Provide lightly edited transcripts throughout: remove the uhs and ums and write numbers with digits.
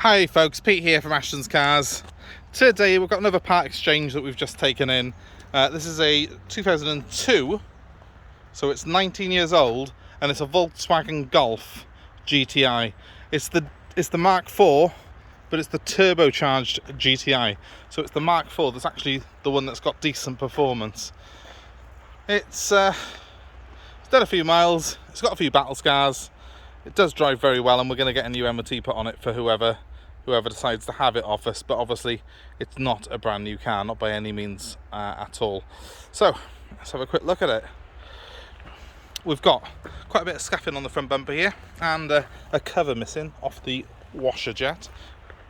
Hi folks, Pete here from Ashton's Cars. Today we've got another part exchange that we've just taken in. This is a 2002, so it's 19 years old, and it's a Volkswagen Golf GTI. It's the Mark 4, but it's the turbocharged GTI. So it's the Mark 4 that's actually the one that's got decent performance. It's done a few miles, it's got a few battle scars. It does drive very well, and we're going to get a new MOT put on it for whoever decides to have it off us. But obviously it's not a brand new car, not by any means at all. So let's have a quick look at it. We've got quite a bit of scuffing on the front bumper here, and a cover missing off the washer jet.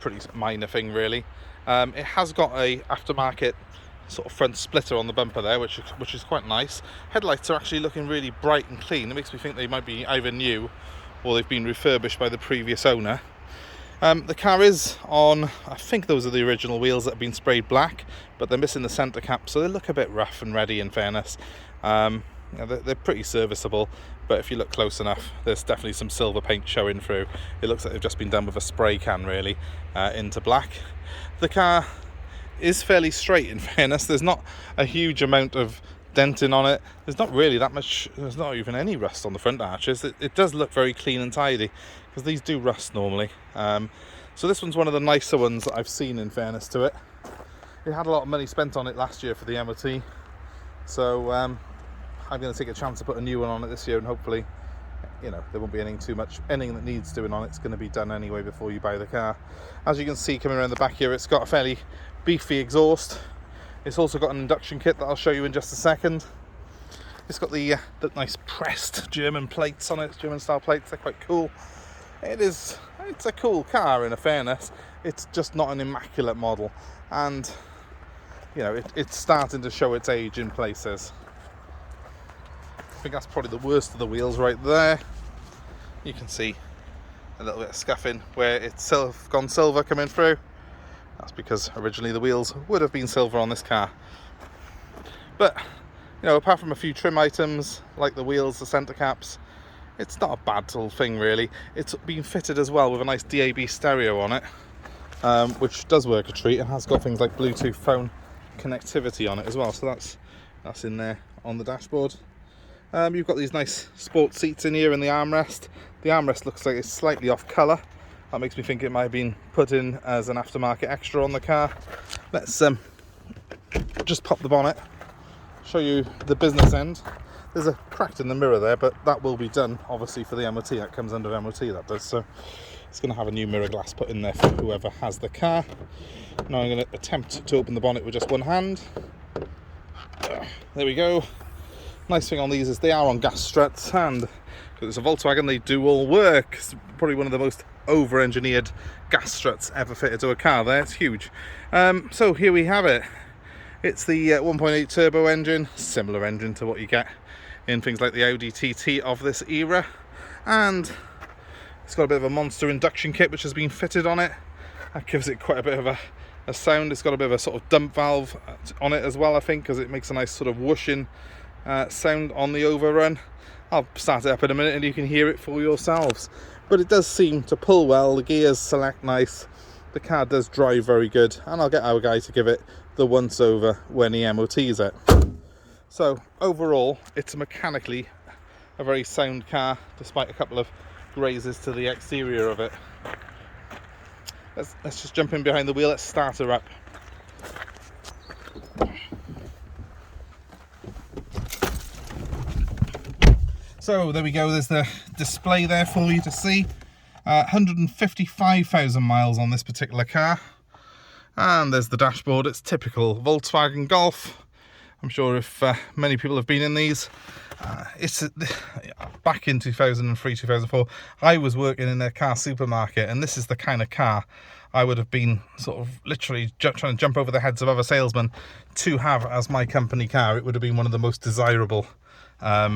Pretty minor thing really. It has got a aftermarket sort of front splitter on the bumper there, which is quite nice. Headlights are actually looking really bright and clean. It makes me think they might be either new or they've been refurbished by the previous owner. The car is on, I think those are the original wheels that have been sprayed black, but they're missing the centre cap, so they look a bit rough and ready, in fairness. They're pretty serviceable, but if you look close enough, there's definitely some silver paint showing through. It looks like they've just been done with a spray can, really, into black. The car is fairly straight, in fairness. There's not a huge amount of denting on it. There's not really that much, there's not even any rust on the front arches. It does look very clean and tidy, because these do rust normally. So this one's one of the nicer ones that I've seen, in fairness to it. It had a lot of money spent on it last year for the MOT, so I'm going to take a chance to put a new one on it this year, and hopefully, you know, there won't be anything that needs doing on it. It's going to be done anyway before you buy the car. As you can see coming around the back here, it's got a fairly beefy exhaust. It's also got an induction kit that I'll show you in just a second. It's got the nice pressed German plates on it, German style plates. They're quite cool. It's a cool car, in fairness. It's just not an immaculate model, and you know, it's starting to show its age in places. I think that's probably the worst of the wheels right there. You can see a little bit of scuffing where it's gone silver coming through. That's because originally the wheels would have been silver on this car. But, you know, apart from a few trim items like the wheels, the centre caps, it's not a bad little thing really. It's been fitted as well with a nice DAB stereo on it, which does work a treat, and has got things like Bluetooth phone connectivity on it as well. So that's in there on the dashboard. You've got these nice sport seats in here, and the armrest. The armrest looks like it's slightly off colour. That makes me think it might have been put in as an aftermarket extra on the car. Let's just pop the bonnet, show you the business end. There's a crack in the mirror there, but that will be done obviously for the MOT. That comes under MOT, that does. So it's going to have a new mirror glass put in there for whoever has the car. Now I'm going to attempt to open the bonnet with just one hand. There we go. Nice thing on these is they are on gas struts, and because it's a Volkswagen, they do all work. It's probably one of the most over-engineered gas struts ever fitted to a car there. It's huge. So here we have it. It's the 1.8 turbo engine, similar engine to what you get in things like the Audi TT of this era, and it's got a bit of a monster induction kit which has been fitted on it. That gives it quite a bit of a sound. It's got a bit of a sort of dump valve on it as well, I think, because it makes a nice sort of whooshing sound on the overrun. I'll start it up in a minute and you can hear it for yourselves. But it does seem to pull well, the gears select nice, the car does drive very good, and I'll get our guy to give it the once over when he MOTs it. So overall, it's mechanically a very sound car, despite a couple of grazes to the exterior of it. Let's just jump in behind the wheel, let's start her up. So there we go, there's the display there for you to see. 155,000 miles on this particular car. And there's the dashboard. It's typical Volkswagen Golf. I'm sure if many people have been in these. Back in 2003, 2004, I was working in a car supermarket, and this is the kind of car I would have been sort of literally trying to jump over the heads of other salesmen to have as my company car. It would have been one of the most desirable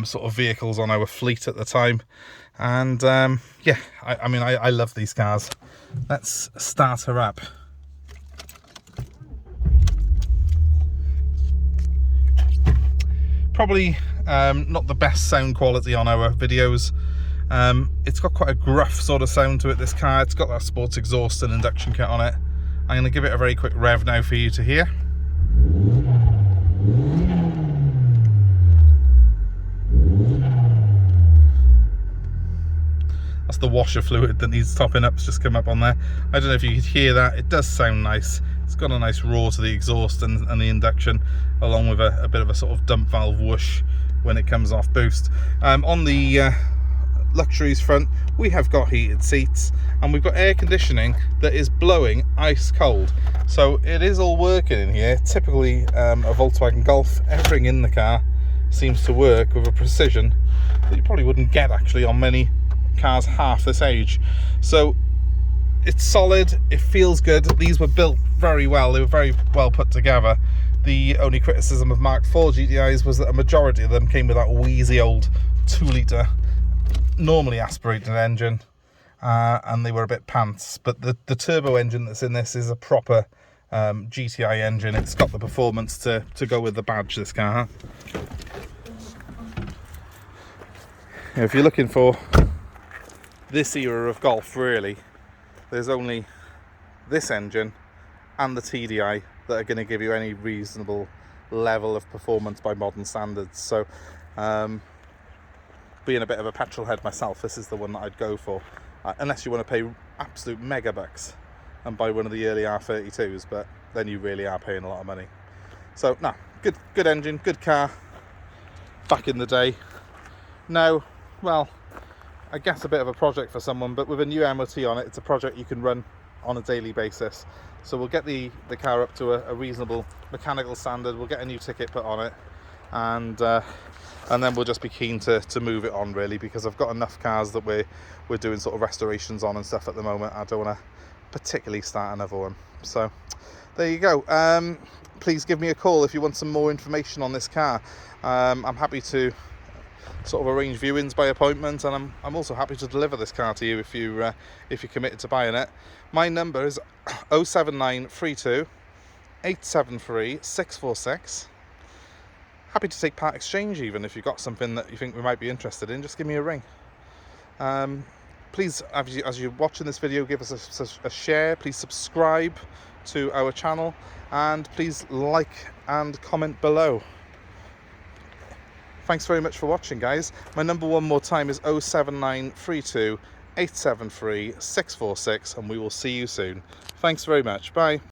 sort of vehicles on our fleet at the time. And yeah, I mean, I love these cars. Let's start her up. Probably not the best sound quality on our videos. It's got quite a gruff sort of sound to it, this car. It's got that sports exhaust and induction kit on it. I'm going to give it a very quick rev now for you to hear. That's the washer fluid that needs topping up. It's just come up on there. I don't know if you could hear that. It does sound nice. It's got a nice roar to the exhaust and the induction, along with a bit of a sort of dump valve whoosh when it comes off boost. On the luxuries front, we have got heated seats, and we've got air conditioning that is blowing ice cold. So it is all working in here. Typically a Volkswagen Golf, everything in the car seems to work with a precision that you probably wouldn't get actually on many cars half this age. So it's solid, it feels good. These were built very well, they were very well put together. The only criticism of Mark 4 GTIs was that a majority of them came with that wheezy old 2-litre normally aspirated engine, and they were a bit pants. But the turbo engine that's in this is a proper GTI engine. It's got the performance to go with the badge, this car. If you're looking for this era of Golf, really, there's only this engine and the TDI that are going to give you any reasonable level of performance by modern standards. So being a bit of a petrol head myself, this is the one that I'd go for, unless you want to pay absolute mega bucks and buy one of the early R32s, but then you really are paying a lot of money. So no, good engine, good car back in the day. Now, well, I guess a bit of a project for someone, but with a new MOT on it, it's a project you can run on a daily basis. So we'll get the car up to a reasonable mechanical standard. We'll get a new ticket put on it, and then we'll just be keen to move it on, really, because I've got enough cars that we're doing sort of restorations on and stuff at the moment. I don't want to particularly start another one. So there you go. Please give me a call if you want some more information on this car. I'm happy to sort of arrange viewings by appointment, and I'm also happy to deliver this car to you if you're committed to buying it. My number is 07932 873 646. Happy to take part exchange, even if you've got something that you think we might be interested in. Just give me a ring. Please, as you're watching this video, give us a share. Please subscribe to our channel, and please like and comment below. Thanks very much for watching, guys. My number one more time is 07932 873 646, and we will see you soon. Thanks very much. Bye.